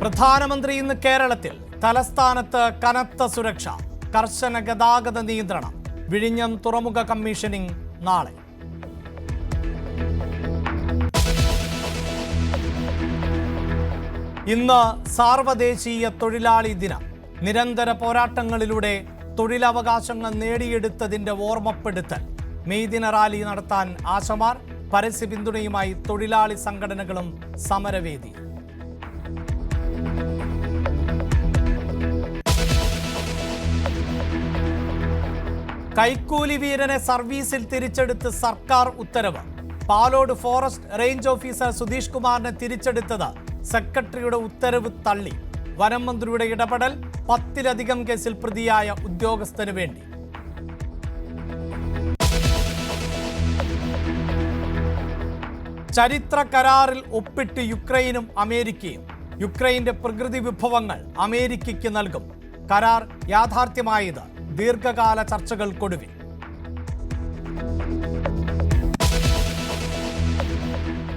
പ്രധാനമന്ത്രി ഇന്ന് കേരളത്തിൽ. തലസ്ഥാനത്ത് കനത്ത സുരക്ഷ, കർശന ഗതാഗത നിയന്ത്രണം. വിഴിഞ്ഞം തുറമുഖ കമ്മീഷനിംഗ് നാളെ. ഇന്ന് സാർവദേശീയ തൊഴിലാളി ദിനം. നിരന്തര പോരാട്ടങ്ങളിലൂടെ തൊഴിലവകാശങ്ങൾ നേടിയെടുത്തതിന്റെ ഓർമ്മപ്പെടുത്തൽ. മെയ് ദിന റാലി നടത്താൻ ആശമാർ. പരസ്യ പിന്തുണയുമായി തൊഴിലാളി സംഘടനകളും സമരവേദി. കൈക്കൂലി വീരനെ സർവീസിൽ തിരിച്ചെടുത്ത് സർക്കാർ ഉത്തരവ്. Palode forest range officer Sudheesh കുമാറിനെ തിരിച്ചെടുത്തത് സെക്രട്ടറിയുടെ ഉത്തരവ് തള്ളി. വനം മന്ത്രിയുടെ ഇടപെടൽ. 10-ലധികം കേസിൽ പ്രതിയായ ഉദ്യോഗസ്ഥന് വേണ്ടി. ചരിത്ര കരാറിൽ ഒപ്പിട്ട് യുക്രൈനും അമേരിക്കയും. യുക്രൈന്റെ പ്രകൃതി വിഭവങ്ങൾ അമേരിക്കയ്ക്ക് നൽകും. കരാർ യാഥാർത്ഥ്യമായത് ദീർഘകാല ചർച്ചകൾക്കൊടുവിൽ.